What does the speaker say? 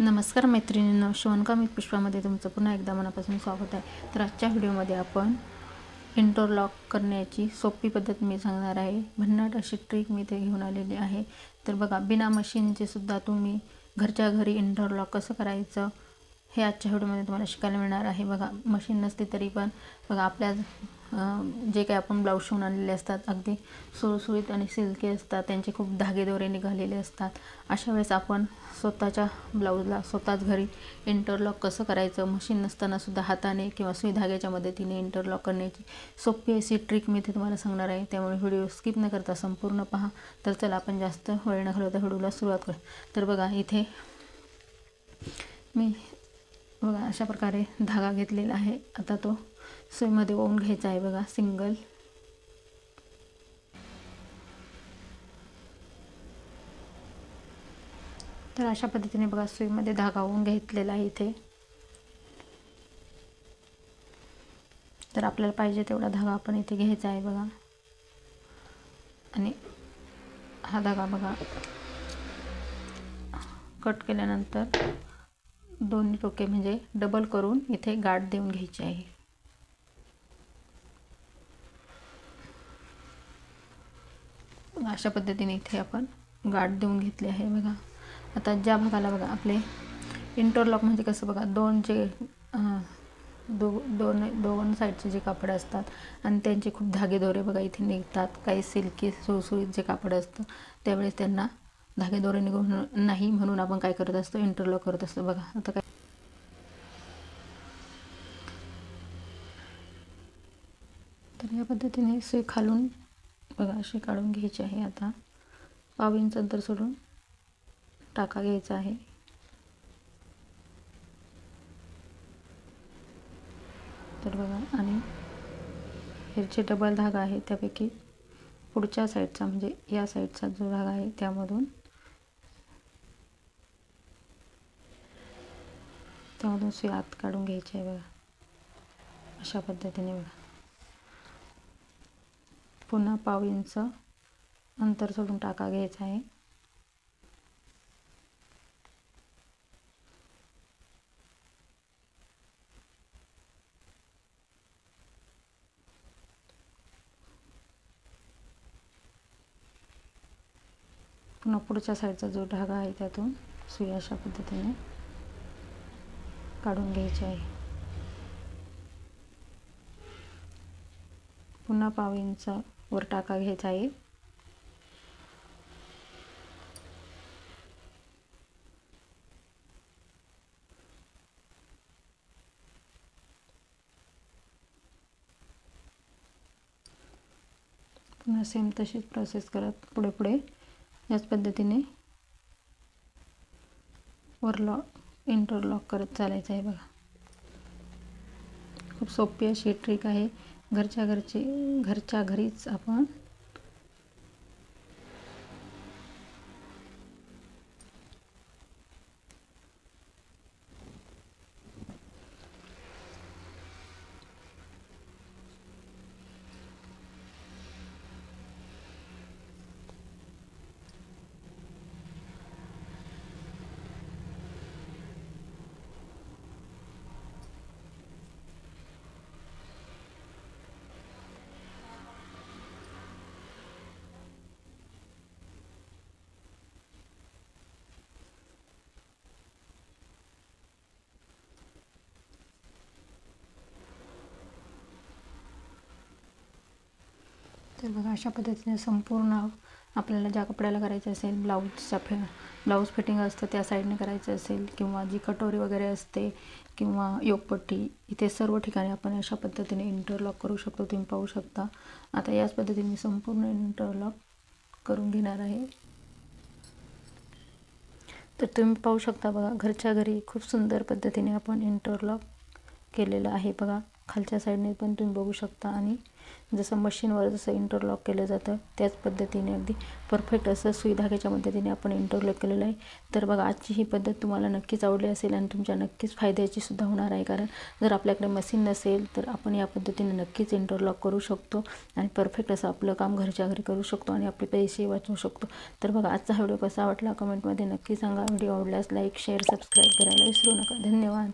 नमस्कार मैत्रिणींनो, शिवणकाम विथ पुष्पामध्ये तुमचं पुन्हा एकदा मनापासून स्वागत आहे। तर आजच्या व्हिडिओमध्ये आपण इंटरलॉक करण्याची सोपी पद्धत मी सांगणार आहे। भन्नाट अशी ट्रिक मी ते घेऊन आलेली आहे। तर बघा, बिना मशीनचे सुद्धा तुम्ही घरच्या घरी इंटरलॉक कसं करायचं हे आजच्या व्हिडिओमध्ये तुम्हाला शिकायला मिळणार आहे। बघा, मशीन नसते तरी पण बघा आपल्या जे काही आपण ब्लाऊज शिवून आणलेले असतात अगदी सुळसुळीत आणि सिल्की असतात, त्यांचे खूप धागेदोरे निघालेले असतात। अशा वेळेस आपण स्वतःच्या ब्लाऊजला स्वतःच घरी इंटरलॉक कसं करायचं, मशीन नसताना सुद्धा हाताने किंवा सुई धाग्याच्या मदतीने इंटरलॉक करण्याची सोपी अशी ट्रिक मी इथे तुम्हाला सांगणार आहे। त्यामुळे व्हिडिओ स्किप न करता संपूर्ण पहा। तर चला आपण जास्त वेळ न घालवता व्हिडिओला सुरुवात करू। तर बघा, इथे मी बघा अशा प्रकारे धागा घेतलेला आहे। आता तो सुईमध्ये ओवून घ्यायचा आहे। बघा, सिंगल तर अशा पद्धतीने बघा सुईमध्ये धागा ओवून घेतलेला आहे इथे। तर आपल्याला पाहिजे तेवढा धागा आपण इथे घ्यायचा आहे बघा, आणि हा धागा बघा कट केल्यानंतर दोन्ही टोके म्हणजे डबल करून इथे गाठ देऊन घ्यायची आहे। अशा पद्धतीने इथे आपण गाठ देऊन घेतली आहे बघा। आता ज्या भागाला बघा आपले इंटरलॉक म्हणजे कसं बघा, दोन साईडचे जे कापड असतात आणि त्यांचे खूप धागेदोरे बघा इथे निघतात। काही सिल्की सुळसुळीत जे कापड असतं त्यावेळेस त्यांना धागेदोरे निघू नाही म्हणून आपण काय करत असतो, इंटरलॉक करत असतो बघा। आता काय तर या पद्धतीने सुई खालून बघा अशी काढून घ्यायची आहे। आता पाव इंच अंतर सोडून टाका घ्यायचा आहे। तर बघा, आणि हे जे डबल धागा आहे त्यापैकी पुढच्या साईडचा म्हणजे या साईडचा जो धागा आहे त्यामधून सुई आत काढून घ्यायची आहे बघा। अशा पद्धतीने बघा, पुन्हा पाव इंच अंतर सोडून टाका घ्यायचा आहे। पुन्हा पुढच्या साईडचा जो धागा आहे त्यातून सुई अशा पद्धतीने काढून घ्यायची आहे। पुन्हा पाव इंच वर टाका घ्यायचा आहे। पुन्हा सेम तशीच प्रोसेस करत पुढे याच पद्धतीने इंटरलॉक करत चालायचं आहे बघा। खूप सोपी अशी ट्रिक आहे, घरच्या घरीच आपण तर बघा अशा पद्धतीने संपूर्ण आपल्याला ज्या कपड्याला करायचं असेल, ब्लाऊज फिटिंग असतं त्या साईडने करायचं असेल, किंवा जी कटोरी वगैरे असते किंवा योगपट्टी, इथे सर्व ठिकाणी आपण अशा पद्धतीने इंटरलॉक करू शकतो। तुम्ही पाहू शकता। आता याच पद्धतीने संपूर्ण इंटरलॉक करून घेणार आहे। तर तुम्ही पाहू शकता बघा, घरच्या घरी खूप सुंदर पद्धतीने आपण इंटरलॉक केलेलं आहे बघा। खालच्या साईडने पण तुम्ही बघू शकता आणि जसं मशीनवर जसं इंटरलॉक केलं जातं त्याच पद्धतीने अगदी परफेक्ट असं सुई धाग्याच्या मदतीने आपण इंटरलॉक केलेलं आहे। तर बघा, आजची ही पद्धत तुम्हाला नक्कीच आवडली असेल आणि तुमच्या नक्कीच फायद्याची सुद्धा होणार आहे। कारण जर आपल्याकडे मशीन नसेल तर आपण या पद्धतीने नक्कीच इंटरलॉक करू शकतो आणि परफेक्ट असं आपलं काम घरच्या घरी करू शकतो आणि आपले पैसे वाचवू शकतो। तर बघा, आजचा व्हिडिओ कसा वाटला कमेंटमध्ये नक्की सांगा। व्हिडिओ आवडल्यास लाईक शेअर सबस्क्राईब करायला विसरू नका। धन्यवाद।